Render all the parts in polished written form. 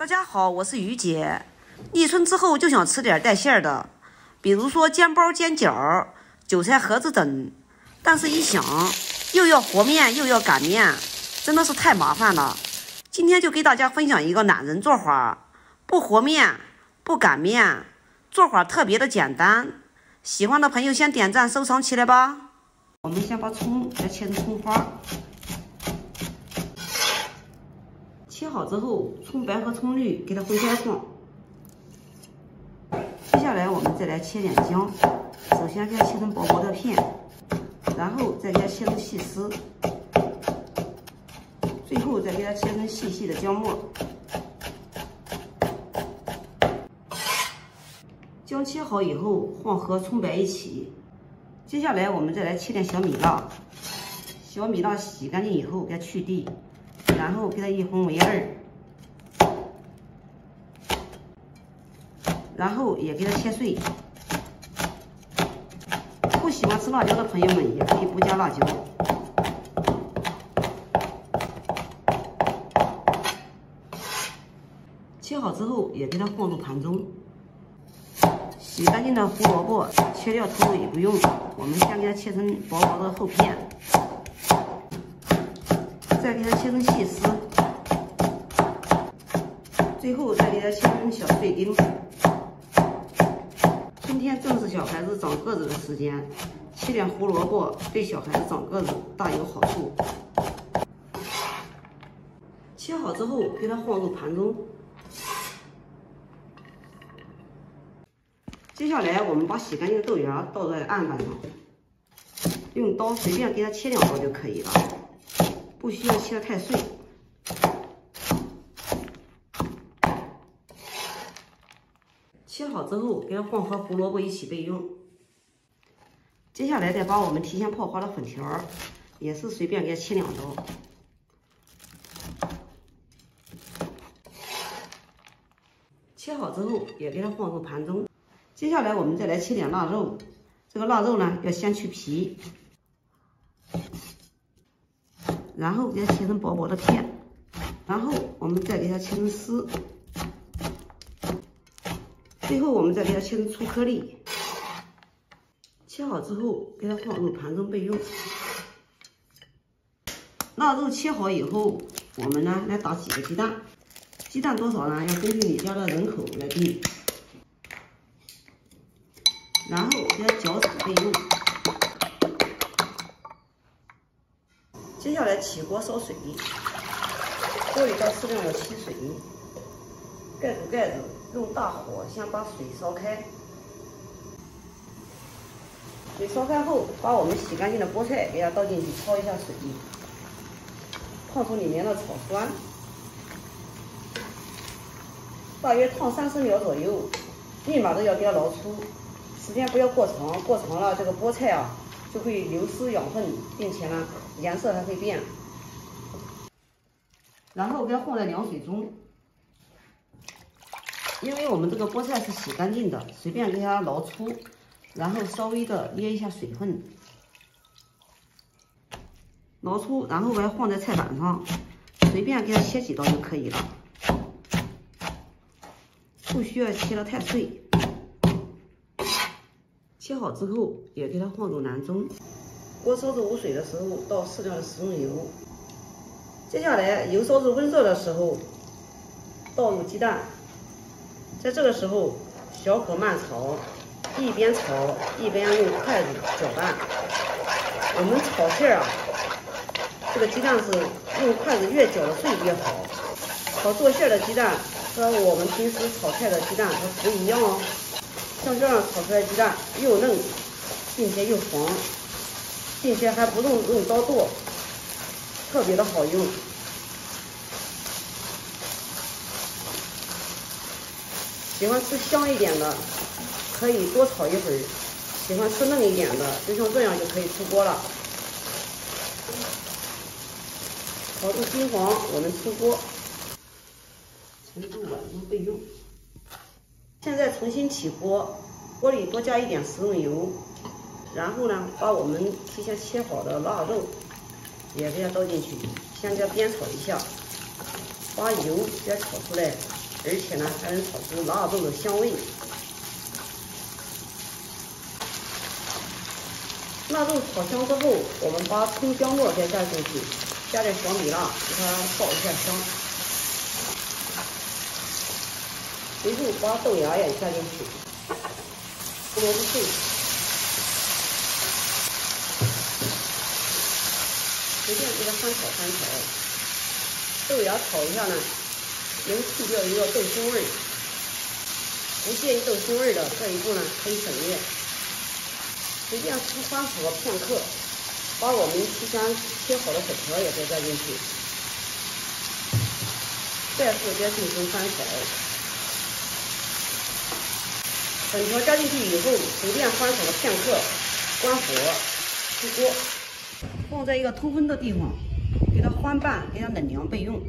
大家好，我是于姐。立春之后就想吃点带馅的，比如说煎包、煎饺、韭菜盒子等。但是一想，又要和面又要擀面，真的是太麻烦了。今天就给大家分享一个懒人做法，不和面，不擀面，做法特别的简单。喜欢的朋友先点赞收藏起来吧。我们先把葱给它切成葱花。切好之后，葱白和葱绿给它分开放。接下来我们再来切点姜，首先给它切成薄薄的片，然后再给它切成细丝，最后再给它切成细细的姜末。姜切好以后，放和葱白一起。接下来我们再来切点小米辣，小米辣洗干净以后给它去蒂。然后给它一分为二，然后也给它切碎。不喜欢吃辣椒的朋友们也可以不加辣椒。切好之后也给它放入盘中。洗干净的胡萝卜切掉头尾不用，我们先给它切成薄薄的厚片。再给它切成细丝，最后再给它切成小碎丁。春天正是小孩子长个子的时间，切点胡萝卜对小孩子长个子大有好处。切好之后给它放入盘中。接下来我们把洗干净的豆芽倒在案板上，用刀随便给它切2刀就可以了。不需要切得太碎。切好之后，给它放和胡萝卜一起备用。接下来再把我们提前泡好的粉条，也是随便给它切2刀。切好之后，也给它放入盘中。接下来我们再来切点腊肉，这个腊肉呢要先去皮。然后给它切成薄薄的片，然后我们再给它切成丝，最后我们再给它切成粗颗粒。切好之后，给它放入盘中备用。腊肉切好以后，我们呢来打几个鸡蛋，鸡蛋多少呢？要根据你家的人口来定。然后给它搅散备用。接下来起锅烧水，锅里倒适量的清水，盖住盖子，用大火先把水烧开。水烧开后，把我们洗干净的菠菜给它倒进去焯一下水，烫出里面的草酸，大约烫30秒左右，立马都要给它捞出，时间不要过长，过长了这个菠菜啊就会流失养分，并且呢颜色还会变。然后给它放在凉水中，因为我们这个菠菜是洗干净的，随便给它捞出，然后稍微的捏一下水分，捞出，然后把它放在菜板上，随便给它切几刀就可以了，不需要切得太碎。切好之后，也给它放入篮中。锅烧至无水的时候，倒适量的食用油。接下来油烧至温热的时候，倒入鸡蛋。在这个时候，小火慢炒，一边炒一边用筷子搅拌。我们炒馅啊，这个鸡蛋是用筷子越搅得碎越好。炒做馅的鸡蛋和我们平时炒菜的鸡蛋它不一样哦。像这样炒出来的鸡蛋又嫩，并且又黄，并且还不用刀剁，特别的好用。喜欢吃香一点的，可以多炒一会儿；喜欢吃嫩一点的，就像这样就可以出锅了。炒至金黄，我们出锅，盛入碗中备用。现在重新起锅，锅里多加一点食用油，然后呢，把我们提前切好的腊肉也给它倒进去，先给它煸炒一下，把油给它炒出来，而且呢还能炒出腊肉的香味。腊肉炒香之后，我们把葱姜末再加进去，加点小米辣，给它爆一下香。随后把豆芽也加进去，胡萝卜碎，随便给它翻炒翻炒。豆芽炒一下呢，能去掉一个豆腥味儿。不介意豆腥味儿的，这一步呢可以省略。随便翻炒个片刻，把我们提前切好的粉条也再加进去，再次再进行翻炒。粉条加进去以后，随便翻炒了片刻，关火，出锅，放在一个通风的地方，给它翻拌，给它冷凉备用。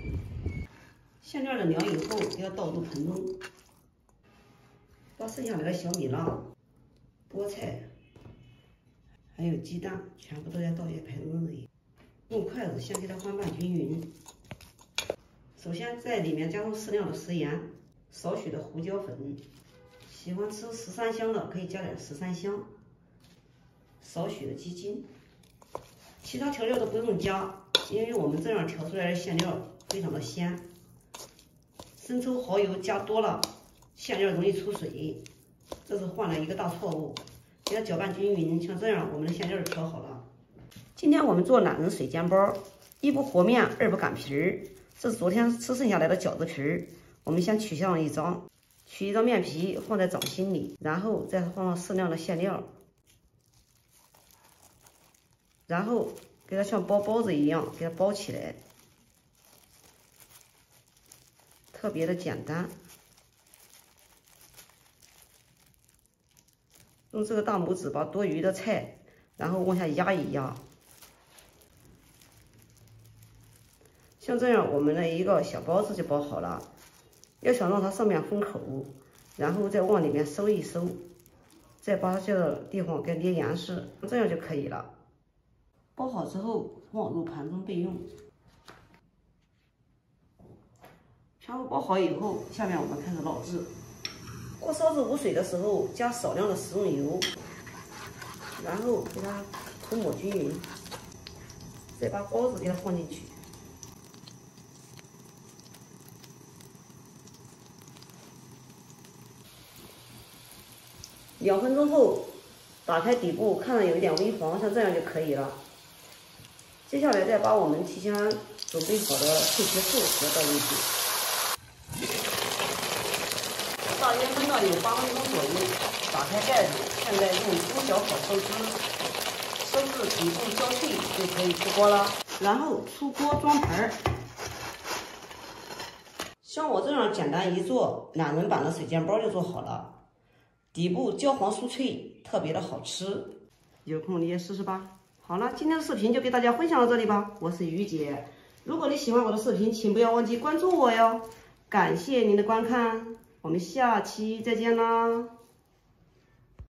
馅料冷凉以后，给它倒入盆中，把剩下来的小米辣、菠菜还有鸡蛋全部都要倒进盆中里，用筷子先给它翻拌均匀。首先在里面加入适量的食盐，少许的胡椒粉。喜欢吃13香的可以加点13香，少许的鸡精，其他调料都不用加，因为我们这样调出来的馅料非常的鲜。生抽、蚝油加多了，馅料容易出水，这是犯了一个大错误。给它搅拌均匀，像这样我们的馅料调好了。今天我们做懒人水煎包，一不和面，二不擀皮儿。这是昨天吃剩下来的饺子皮儿，我们先取上一张。取一张面皮放在掌心里，然后再放上适量的馅料，然后给它像包包子一样给它包起来，特别的简单。用这个大拇指把多余的菜，然后往下压一压，像这样我们的一个小包子就包好了。要想让它上面封口，然后再往里面收一收，再把这个地方给捏严实，这样就可以了。包好之后放入盘中备用。全部包好以后，下面我们开始烙制。锅烧至无水的时候，加少量的食用油，然后给它涂抹均匀，再把包子给它放进去。2分钟后，打开底部，看到有一点微黄，像这样就可以了。接下来再把我们提前准备好的脆皮素给它倒进去，大约焖了有8分钟左右，打开盖子，现在用中小火收汁，收至底部焦脆就可以出锅了。然后出锅装盘儿。像我这样简单一做，懒人版的水煎包就做好了。底部焦黄酥脆，特别的好吃，有空你也试试吧。好了，今天的视频就给大家分享到这里吧，我是于姐。如果你喜欢我的视频，请不要忘记关注我哟。感谢您的观看，我们下期再见啦。